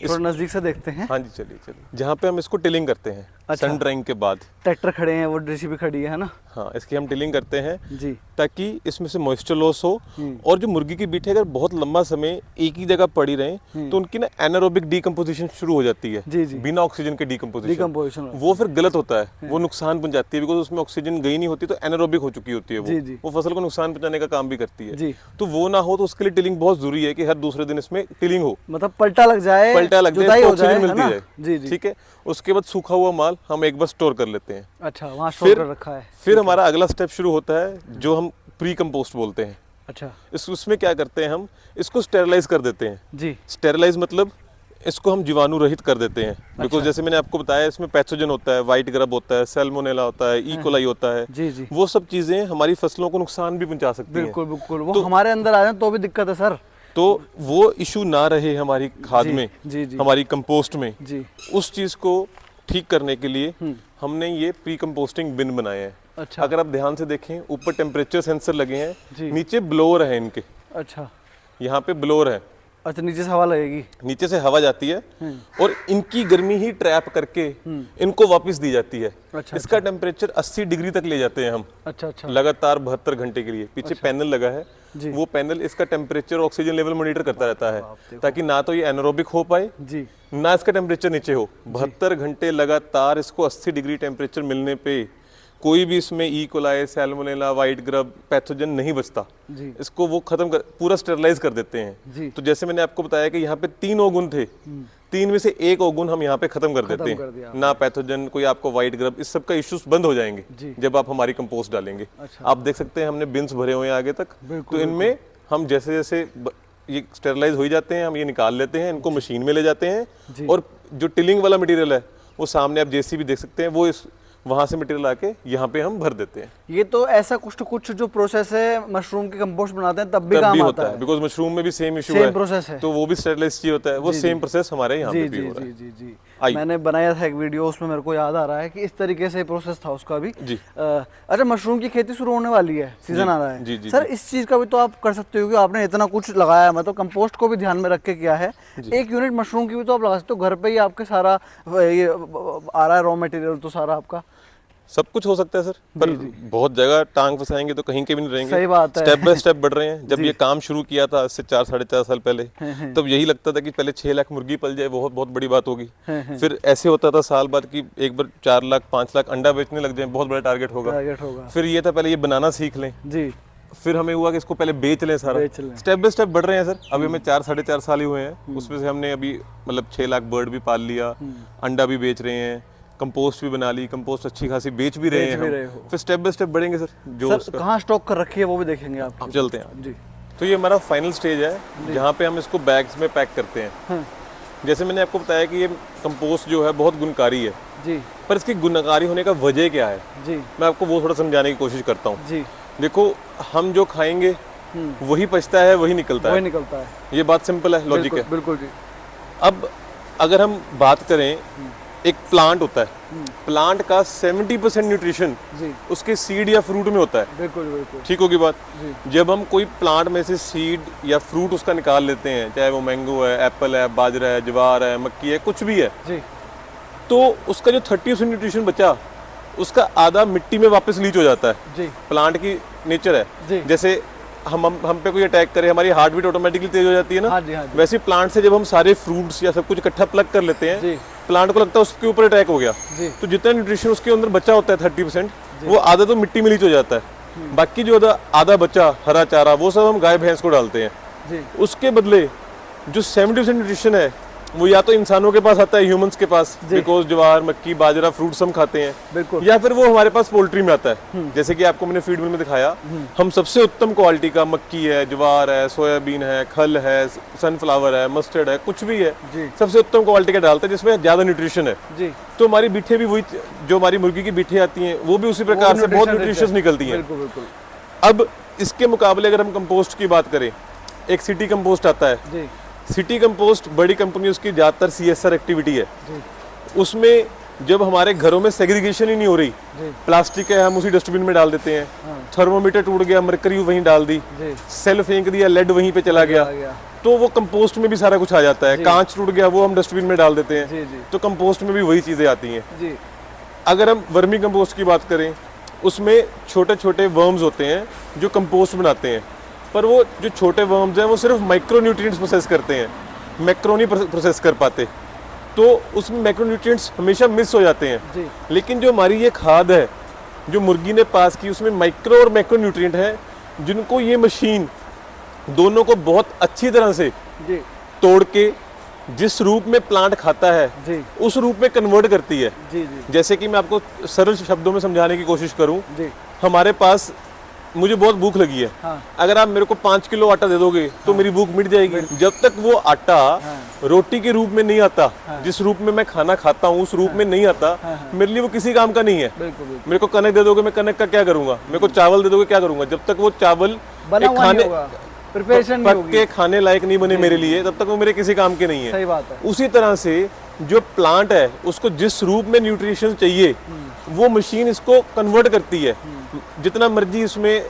थोड़ा नज़दीक से देखते हैं। हाँ जी, चलिए चलिए। जहाँ पे हम इसको टिलिंग करते हैं अच्छा। सन ड्राइंग के बाद। ट्रैक्टर खड़े हैं, वो जेसीबी खड़ी है ना? हाँ, इसकी हम टिलिंग करते हैं जी। ताकि इसमें से मॉइस्चर लॉस हो, और जो मुर्गी की बीट है अगर बहुत लंबा समय एक ही जगह पड़ी रहे तो उनकी ना एनारोबिक डीकम्पोजिशन शुरू हो जाती है। जी जी। बिना ऑक्सीजन के डीकम्पोजिशन। डिकम्पोजिशन। वो फिर गलत होता है, वो नुकसान पहुंचाती है, बिकॉज उसमें ऑक्सीजन गई नहीं होती, तो एनारोबिक हो चुकी होती है जी, जी। वो फसल को नुकसान पहुंचाने का काम भी करती है। जी। तो वो ना हो, तो उसके लिए टिलिंग बहुत जरूरी है कि हर दूसरे दिन इसमें टिलिंग हो, मतलब पलटा लग जाए, पलटा लग जुताई जाए, हो ऑक्सीजन जाए, मिलती है ना? जाए। जी जी। ठीक है। उसके बाद सूखा हुआ माल हम एक बार स्टोर कर लेते हैं। अच्छा, वहाँ स्टोर फिर कर रखा है। फिर हमारा अगला स्टेप शुरू होता है जो हम प्री कंपोस्ट बोलते हैं। अच्छा उसमें क्या करते हैं, हम इसको स्टेरलाइज कर देते हैं। जी। स्टेरलाइज मतलब इसको हम जीवाणु रहित कर देते हैं, बिकॉज जैसे मैंने आपको बताया इसमें पैथोजन होता है, व्हाइट ग्रब होता है, सैल्मोनेला होता है, ई कोलाई होता है। जी जी। वो सब चीजें हमारी फसलों को नुकसान भी पहुंचा सकती हैं। बिल्कुल बिल्कुल, वो हमारे अंदर आ जाए तो भी दिक्कत है सर। तो वो इशू ना रहे हमारी खाद में, जी जी। हमारी कंपोस्ट में, जी। उस चीज को ठीक करने के लिए हमने ये प्री कंपोस्टिंग बिन बनाए हैं। अच्छा। अगर आप ध्यान से देखें, ऊपर टेम्परेचर सेंसर लगे हैं, जी। नीचे ब्लोअर है इनके, अच्छा यहाँ पे ब्लोअर है, अच्छा, नीचे से हवा लगेगी। नीचे से हवा जाती है और इनकी गर्मी ही ट्रैप करके इनको वापस दी जाती है। अच्छा, इसका टेम्परेचर 80 डिग्री तक ले जाते हैं हम अच्छा अच्छा। लगातार 72 घंटे के लिए। पीछे पैनल लगा है, जी। वो पैनल इसका टेम्परेचर ऑक्सीजन लेवल मॉनिटर करता रहता है, ताकि ना तो ये एनारोबिक हो पाए, जी। ना इसका टेम्परेचर नीचे हो। 72 घंटे लगातार इसको 80 डिग्री टेम्परेचर मिलने पे कोई भी इसमें E coli, Salmonella, white grub, pathogen नहीं बचता। जी इसको वो खत्म कर, पूरा स्टेरलाइज कर देते जी। हैं। तो जैसे मैंने आपको बताया कि यहाँ पे 3 अवगुण थे, 3 में से 1 अवगुण हम यहाँ पे खत्म कर देते कर दिया हैं। ना पैथोजन, कोई आपको वाइट ग्रब, इस सब का इश्यूज बंद हो जाएंगे जी। जब आप हमारी कंपोस्ट डालेंगे। अच्छा। आप देख सकते हैं हमने बिन्स भरे हुए हैं आगे तक। बिल्कुल, तो इनमें हम जैसे जैसे ये स्टेरलाइज हो ही जाते हैं, हम ये निकाल लेते हैं, इनको मशीन में ले जाते जी। हैं। और जो टिलिंग वाला मटेरियल है वो सामने आप जेसीबी देख सकते हैं, वो इस वहां से मटेरियल आके यहाँ पे हम भर देते हैं। ये तो ऐसा कुछ तो कुछ जो प्रोसेस है मशरूम की कंपोस्ट बनाते हैं तब भी तब काम भी आता होता है। है, बिकॉज मशरूम में भी सेम इशू सेम प्रोसेस है। तो वो भी स्टेरलाइज चाहिए होता है, वो सेम प्रोसेस हमारे यहाँ जी पे जी भी हो रहा जी है। जी जी आइए। मैंने बनाया था एक वीडियो, उसमें मेरे को याद आ रहा है कि इस तरीके से प्रोसेस था उसका भी। जी। अच्छा, मशरूम की खेती शुरू होने वाली है, सीजन आ रहा है। जी, जी, सर इस चीज का भी तो आप कर सकते हो कि आपने इतना कुछ लगाया, मतलब कंपोस्ट को भी ध्यान में रख के किया है। एक यूनिट मशरूम की भी तो आप लगा सकते हो घर पे ही, आपके सारा ये आ रहा है रॉ मटेरियल तो सारा आपका। सब कुछ हो सकता है सर, पर बहुत जगह टांग फंसाएंगे तो कहीं के भी नहीं रहेंगे। सही बात है। स्टेप बाय स्टेप बढ़ रहे हैं। जब ये काम शुरू किया था इससे 4-4.5 साल पहले, तब यही लगता था कि पहले 6 लाख मुर्गी पल जाए, बहुत बहुत बड़ी बात होगी। फिर ऐसे होता था साल बाद कि एक बार 4 लाख 5 लाख अंडा बेचने लग जाए, बहुत बड़ा टारगेट होगा। फिर ये था पहले ये बनाना सीख लें, जी। फिर हमें हुआ कि इसको पहले बेच लें सारा। स्टेप बाय स्टेप बढ़ रहे हैं सर। अभी हमें 4-4.5 साल ही हुए हैं, उसमें से हमने अभी मतलब 6 लाख बर्ड भी पाल लिया, अंडा भी बेच रहे हैं, कंपोस्ट भी बना ली, कंपोस्ट अच्छी खासी बेच भी रहे हैं हम। फिर स्टेप बाय स्टेप बढ़ेंगे सर। जो सर कहाँ स्टॉक कर रखी है वो भी देखेंगे आप। अब चलते हैं जी। तो ये हमारा फाइनल स्टेज है जहाँ पे हम इसको बैग्स में पैक करते हैं। जैसे मैंने आपको बताया कि ये कंपोस्ट जो है बहुत गुणकारी है जी। पर इसकी गुणकारी होने का वजह क्या है, जी। मैं आपको वो थोड़ा समझाने की कोशिश करता हूँ। जी। देखो, हम जो खाएंगे वही पचता है, वही निकलता वही है। निकलता है। ये बात सिंपल है, लॉजिक है। बिल्कुल जी। अब अगर हम बात करें, एक प्लांट होता है, प्लांट का 70% न्यूट्रिशन जी। उसके सीड या फ्रूट में होता है। बिल्कुल बिल्कुल। ठीक होगी बात। जी। जब हम कोई प्लांट में से सीड या फ्रूट उसका निकाल लेते हैं, चाहे वो मैंगो है, एप्पल है, बाजरा है, ज्वार है, मक्की है, कुछ भी है, जी। तो उसका जो 30% न्यूट्रिशन बचा, उसका आधा मिट्टी में वापस लीच हो जाता है। जी। प्लांट की नेचर है। जी। जैसे हम पे कोई अटैक करे, हमारी हार्ट बीट ऑटोमेटिकली तेज हो जाती है ना। हाँ जी, हाँ जी। वैसे प्लांट से जब हम सारे फ्रूट्स या सब कुछ इकट्ठा प्लग कर लेते हैं, जी। प्लांट को लगता है उसके ऊपर अटैक हो गया, जी। तो जितना न्यूट्रिशन उसके अंदर बचा होता है 30%, वो आधा तो मिट्टी में लीच हो जाता है। बाकी जो आधा बचा हरा चारा, वो सब हम गाय भैंस को डालते हैं। जी। उसके बदले जो 70% न्यूट्रिशन है वो या तो इंसानों के पास आता है, ह्यूमंस के पास, बिकॉज ज्वार, मक्की, बाजरा, फ्रूट्स हम खाते हैं, बिल्कुल। या फिर वो हमारे पास पोल्ट्री में आता है। जैसे कि आपको मैंने फीड मिल में दिखाया, हम सबसे उत्तम क्वालिटी का मक्की है, ज्वार है, सोयाबीन है, खल है, सनफ्लावर है, मस्टर्ड है, कुछ भी है, जी। सबसे उत्तम क्वालिटी का डालते हैं जिसमें ज्यादा न्यूट्रिशन है। जी। तो हमारी बीठे भी वही, जो हमारी मुर्गी की बीठे आती हैं वो भी उसी प्रकार से बहुत न्यूट्रिशियस निकलती हैं। बिल्कुल बिल्कुल। अब इसके मुकाबले अगर हम कंपोस्ट की बात करें, एक सिटी कंपोस्ट आता है। जी। सिटी कंपोस्ट बड़ी कंपनी, उसकी ज़्यादातर CSR एक्टिविटी है। जी। उसमें जब हमारे घरों में सेग्रीगेशन ही नहीं हो रही, जी। प्लास्टिक है हम उसी डस्टबिन में डाल देते हैं, थर्मोमीटर टूट गया, मरकरी वहीं डाल दी, जी। सेल फेंक दिया, लेड वहीं पे चला गया, तो वो कंपोस्ट में भी सारा कुछ आ जाता है। कांच टूट गया, वो हम डस्टबिन में डाल देते हैं। जी, जी। तो कंपोस्ट में भी वही चीज़ें आती हैं। जी। अगर हम वर्मी कंपोस्ट की बात करें, उसमें छोटे छोटे वर्म्स होते हैं जो कंपोस्ट बनाते हैं, पर वो जो छोटे वर्म्स हैं वो सिर्फ माइक्रो न्यूट्रिएंट्स प्रोसेस करते हैं, मैक्रो नहीं प्रोसेस कर पाते, तो उसमें मैक्रो न्यूट्रिएंट्स हमेशा मिस हो जाते हैं। जी। लेकिन जो हमारी ये खाद है जो मुर्गी ने पास की, उसमें माइक्रो और मैक्रो न्यूट्रिएंट है जिनको ये मशीन दोनों को बहुत अच्छी तरह से जी। तोड़ के जिस रूप में प्लांट खाता है, जी। उस रूप में कन्वर्ट करती है। जी। जी। जैसे कि मैं आपको सरल शब्दों में समझाने की कोशिश करूं, जी। हमारे पास, मुझे बहुत भूख लगी है, हाँ। अगर आप मेरे को 5 किलो आटा दे दोगे तो मेरी भूख मिट जाएगी। जब तक वो आटा रोटी के रूप में नहीं आता, जिस रूप में मैं खाना खाता हूँ उस रूप में नहीं आता, मेरे लिए वो किसी काम का नहीं है। बिल्कुल बिल्कुल। मेरे को कनक दे दोगे, मैं कनक का क्या करूंगा? मेरे को चावल दे दोगे, क्या करूंगा? जब तक वो चावल बना हुआ खाने नहीं होगा, प्रिपरेशन नहीं पक होगी, के खाने लायक नहीं बने मेरे लिए, तब तक वो मेरे किसी काम के नहीं है। सही बात है। उसी तरह से जो प्लांट है उसको जिस रूप में न्यूट्रिशन चाहिए वो मशीन इसको कन्वर्ट करती है। जितना मर्जी इसमें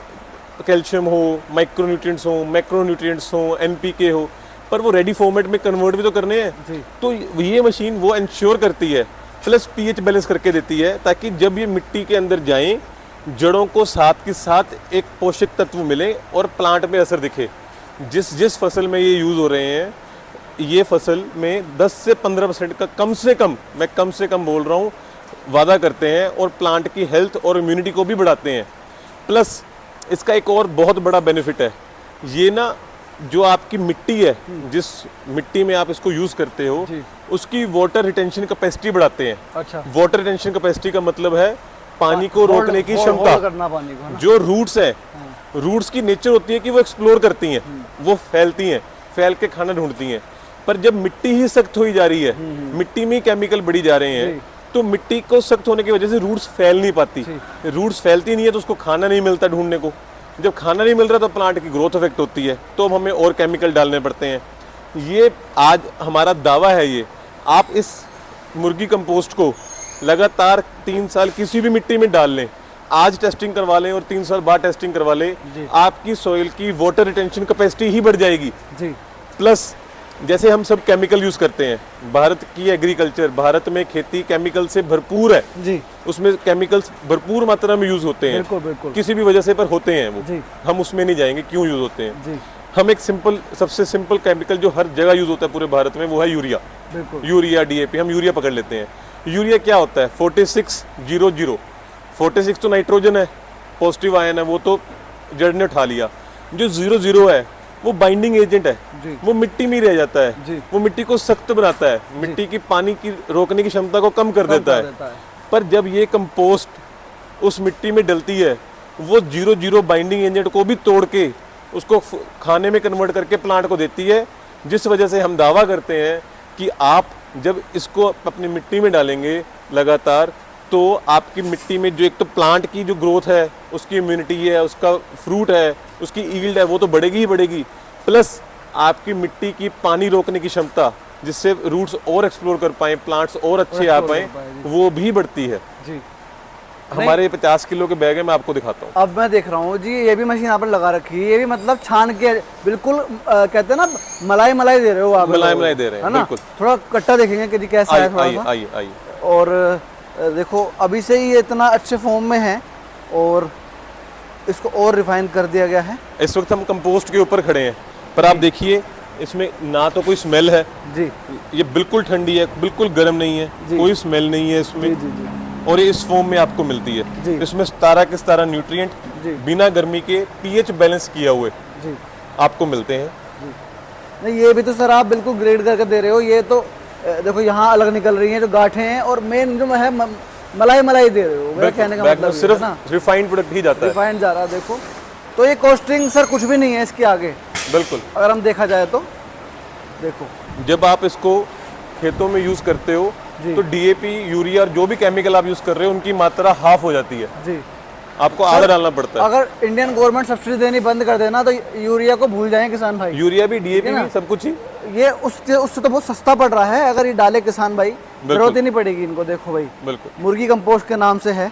कैल्शियम हो, माइक्रो न्यूट्रिएंट्स हो, मैक्रो न्यूट्रिएंट्स हो, NPK हो, पर वो रेडी फॉर्मेट में कन्वर्ट भी तो करने हैं। तो ये मशीन वो इंश्योर करती है, प्लस pH बैलेंस करके देती है, ताकि जब ये मिट्टी के अंदर जाएं, जड़ों को साथ के साथ एक पोषक तत्व मिले और प्लांट में असर दिखे। जिस फसल में ये यूज़ हो रहे हैं, ये फसल में 10 से 15% का कम से कम, मैं कम से कम बोल रहा हूँ, वादा करते हैं और प्लांट की हेल्थ और इम्यूनिटी को भी बढ़ाते हैं। प्लस इसका एक और बहुत बड़ा बेनिफिट है, ये ना जो आपकी मिट्टी है, जिस मिट्टी में आप इसको यूज करते हो, उसकी वाटर रिटेंशन कैपेसिटी बढ़ाते हैं। अच्छा, वाटर रिटेंशन कैपेसिटी का मतलब है पानी को रोकने की होल्ड क्षमता। करना पानी को, है ना? जो रूट्स है, रूट्स की नेचर होती है कि वो एक्सप्लोर करती हैं, वो फैलती हैं, फैल के खाना ढूंढती हैं। पर जब मिट्टी ही सख्त होई जा रही है, मिट्टी में केमिकल बढ़ी जा रहे हैं, तो मिट्टी को सख्त होने की वजह से रूट्स फैल नहीं पाती। रूट्स फैलती नहीं है तो उसको खाना नहीं मिलता ढूंढने को। जब खाना नहीं मिल रहा तो प्लांट की ग्रोथ इफेक्ट होती है, तो अब हमें और केमिकल डालने पड़ते हैं। ये आज हमारा दावा है, ये आप इस मुर्गी कंपोस्ट को लगातार 3 साल किसी भी मिट्टी में डाल लें, आज टेस्टिंग करवा लें और 3 साल बाद टेस्टिंग करवा लें, आपकी सॉइल की वाटर रिटेंशन कैपेसिटी ही बढ़ जाएगी। जी। प्लस जैसे हम सब केमिकल यूज करते हैं, भारत की एग्रीकल्चर, भारत में खेती केमिकल से भरपूर है जी। उसमें केमिकल्स भरपूर मात्रा में यूज होते हैं, बिल्कुल बिल्कुल किसी भी वजह से पर होते हैं वो। जी। हम उसमें नहीं जाएंगे क्यों यूज होते हैं। जी। हम एक सिंपल, सबसे सिंपल केमिकल जो हर जगह यूज होता है पूरे भारत में, वो है यूरिया। बिल्कुल। यूरिया, डीएपी, हम यूरिया पकड़ लेते हैं। यूरिया क्या होता है? 4600। 46 तो नाइट्रोजन है, पॉजिटिव आयन है, वो तो जड़ ने उठा लिया। जो 00 है वो बाइंडिंग एजेंट है, जी। वो मिट्टी में ही रह जाता है, जी। वो मिट्टी को सख्त बनाता है, मिट्टी की पानी की रोकने की क्षमता को कम कर देता है। पर जब ये कंपोस्ट उस मिट्टी में डलती है, वो 00 बाइंडिंग एजेंट को भी तोड़ के उसको खाने में कन्वर्ट करके प्लांट को देती है, जिस वजह से हम दावा करते हैं कि आप जब इसको अपनी मिट्टी में डालेंगे लगातार, तो आपकी मिट्टी में जो एक तो प्लांट की जो ग्रोथ है, उसकी इम्यूनिटी है, उसका फ्रूट है, उसकी ईल्ड है, वो तो बढ़ेगी ही बढ़ेगी। प्लस आपकी मिट्टी की पानी रोकने की क्षमता, जिससे रूट्स और एक्सप्लोर कर पाएं, प्लांट्स और अच्छे आ पाएं, वो भी बढ़ती है। जी। हमारे 50 किलो के बैग है, मैं आपको दिखाता हूँ। अब मैं देख रहा हूँ जी, ये भी मशीन यहाँ पर लगा रखी है, ये भी मतलब छान के बिल्कुल कहते हैं ना, मलाई मलाई दे रहे हो आप। मलाई दे रहे हैं, है ना? बिल्कुल। थोड़ा कट्टा देखेंगे कि जी कैसा है, थोड़ा सा। आइए। और देखो अभी से ही ये इतना अच्छे फॉर्म में है और इसको और रिफाइन कर दिया गया है। इस वक्त हम कंपोस्ट के ऊपर खड़े हैं, पर आप देखिए इसमें ना तो कोई स्मेल है जी। ये बिल्कुल ठंडी है, बिल्कुल गर्म नहीं है, कोई स्मेल नहीं है इसमें। जी जी। और ये इस फॉर्म में आपको मिलती जी। है। इसमें 17 के 17 न्यूट्रिएंट बिना गर्मी के पीएच बैलेंस किया हुए जी आपको मिलते हैं। नहीं, ये भी तो सर आप बिल्कुल ग्रेड करके दे रहे हो। ये तो देखो यहाँ अलग निकल रही हैं जो गांठें हैं, और मेन जो है मलाई मलाई दे रहे हो। मेरा कहने का मतलब सिर्फ रिफाइंड प्रोडक्ट ही जाता है, रिफाइंड जा रहा है। देखो तो ये कॉस्टिंग सर कुछ भी नहीं है इसके आगे, बिल्कुल। अगर हम देखा जाए तो देखो, जब आप इसको खेतों में यूज करते हो तो डीएपी, यूरिया और जो भी केमिकल आप यूज कर रहे हो उनकी मात्रा हाफ हो जाती है जी। आपको आधा डालना पड़ता है। अगर इंडियन गवर्नमेंट सब्सिडी देनी बंद कर देना तो यूरिया को भूल जाएं किसान भाई। यूरिया भी, डीएपी भी, सब कुछ ही ये उससे तो बहुत सस्ता पड़ रहा है। अगर ये डाले किसान भाई, जरूरत ही नहीं पड़ेगी इनको। देखो भाई, बिल्कुल मुर्गी कंपोस्ट के नाम से है।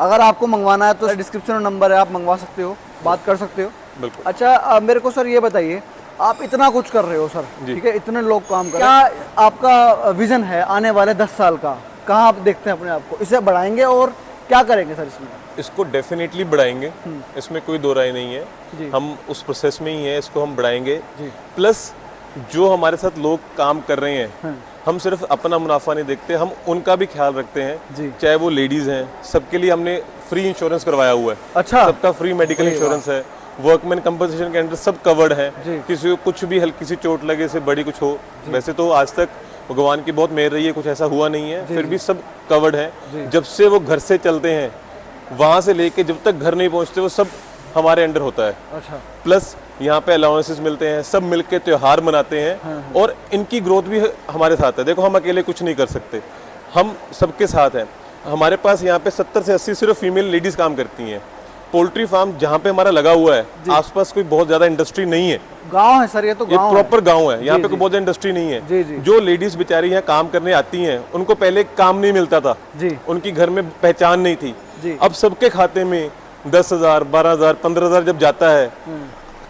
अगर आपको मंगवाना है तो डिस्क्रिप्शन में नंबर है, आप मंगवा सकते हो, बात कर सकते हो। बिल्कुल। अच्छा मेरे को सर ये बताइए, आप इतना कुछ कर रहे हो सर, ठीक है, इतने लोग काम कर रहे हैं, क्या आपका विजन है आने वाले 10 साल का? कहाँ आप देखते हैं अपने आप को? इसे बढ़ाएंगे और क्या करेंगे सर इसमें? इसको डेफिनेटली बढ़ाएंगे, इसमें कोई दो राय नहीं है। हम उस प्रोसेस में ही हैं, इसको हम बढ़ाएंगे। प्लस जो हमारे साथ लोग काम कर रहे हैं, हम सिर्फ अपना मुनाफा नहीं देखते, हम उनका भी ख्याल रखते हैं। चाहे वो लेडीज हैं, सबके लिए हमने फ्री इंश्योरेंस करवाया हुआ है। अच्छा, सबका फ्री मेडिकल इंश्योरेंस है, वर्कमैन कंपनसेशन के अंडर सब कवर्ड है। किसी को कुछ भी हल्की सी चोट लगे से बड़ी कुछ हो, वैसे तो आज तक भगवान की बहुत मेहर रही है, कुछ ऐसा हुआ नहीं है, फिर भी सब कवर्ड है। जब से वो घर से चलते हैं, वहां से लेके जब तक घर नहीं पहुंचते, वो सब हमारे अंडर होता है। अच्छा। प्लस यहाँ पे अलाउंसेस मिलते हैं, सब मिलके त्योहार मनाते हैं, और इनकी ग्रोथ भी हमारे साथ है। देखो हम अकेले कुछ नहीं कर सकते, हम सबके साथ हैं। हमारे पास यहाँ पे 70 से 80 सिर्फ फीमेल लेडीज काम करती हैं। पोल्ट्री फार्म जहाँ पे हमारा लगा हुआ है, आसपास कोई बहुत ज्यादा इंडस्ट्री नहीं है, गांव है सर, ये तो गांव प्रॉपर गांव है, यहाँ पे कोई बहुत ज्यादा इंडस्ट्री नहीं है। जो लेडीज बेचारी यहाँ काम करने आती हैं, उनको पहले काम नहीं मिलता था, उनकी घर में पहचान नहीं थी। अब सबके खाते में 10,000, 12,000, 15,000 जब जाता है,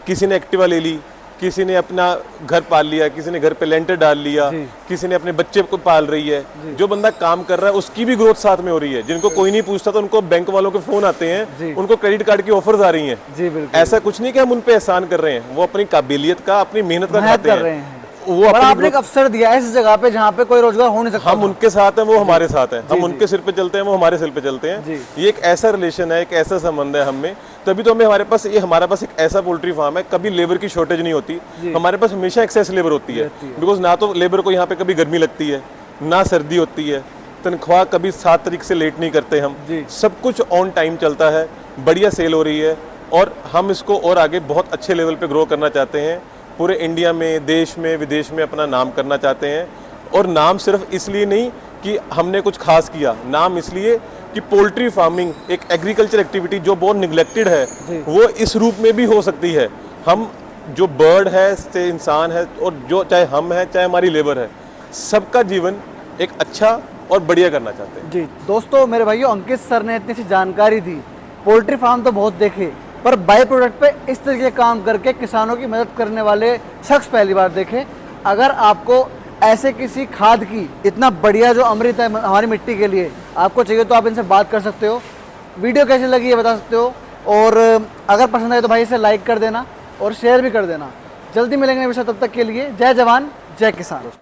किसी ने एक्टिवा ले ली, किसी ने अपना घर पाल लिया, किसी ने घर पे लेंटर डाल लिया, किसी ने अपने बच्चे को पाल रही है। जो बंदा काम कर रहा है उसकी भी ग्रोथ साथ में हो रही है। जिनको कोई नहीं पूछता तो उनको बैंक वालों के फोन आते हैं, उनको क्रेडिट कार्ड की ऑफर्स आ रही हैं। ऐसा कुछ नहीं कि हम उन पे एहसान कर रहे हैं, वो अपनी काबिलियत का, अपनी मेहनत का खाते हैं। वो पर अपनी आपने एक अवसर दिया है इस जगह पे जहाँ पे कोई रोजगार हो नहीं सकता। हम उनके साथ हैं, वो हमारे साथ हैं, हम जी। उनके सिर पे चलते हैं, वो हमारे सिर पे चलते जी। हैं। ये एक ऐसा रिलेशन है, एक ऐसा संबंध है हमें, तभी तो हमें हमारे पास एक ऐसा पोल्ट्री फार्म है, कभी लेबर की शॉर्टेज नहीं होती, हमारे पास हमेशा एक्सेस लेबर होती है। बिकॉज ना तो लेबर को यहाँ पे कभी गर्मी लगती है, ना सर्दी होती है, तनख्वाह कभी 7 तारीख से लेट नहीं करते हम, सब कुछ ऑन टाइम चलता है, बढ़िया सेल हो रही है, और हम इसको और आगे बहुत अच्छे लेवल पे ग्रो करना चाहते हैं। पूरे इंडिया में, देश में, विदेश में अपना नाम करना चाहते हैं। और नाम सिर्फ इसलिए नहीं कि हमने कुछ खास किया, नाम इसलिए कि पोल्ट्री फार्मिंग एक एग्रीकल्चर एक्टिविटी जो बहुत निगलेक्टेड है, वो इस रूप में भी हो सकती है। हम जो बर्ड है, से इंसान है, और जो चाहे हम हैं चाहे हमारी लेबर है, सबका जीवन एक अच्छा और बढ़िया करना चाहते हैं। जी दोस्तों, मेरे भाइयों, अंकित सर ने इतनी सी जानकारी दी। पोल्ट्री फार्म तो बहुत देखे, पर बाई प्रोडक्ट पे इस तरीके काम करके किसानों की मदद करने वाले शख्स पहली बार देखे। अगर आपको ऐसे किसी खाद की इतना बढ़िया जो अमृत है हमारी मिट्टी के लिए आपको चाहिए, तो आप इनसे बात कर सकते हो। वीडियो कैसी लगी ये बता सकते हो, और अगर पसंद आए तो भाई इसे लाइक कर देना और शेयर भी कर देना। जल्दी मिलेंगे विषय, तब तक के लिए जय जवान जय किसान।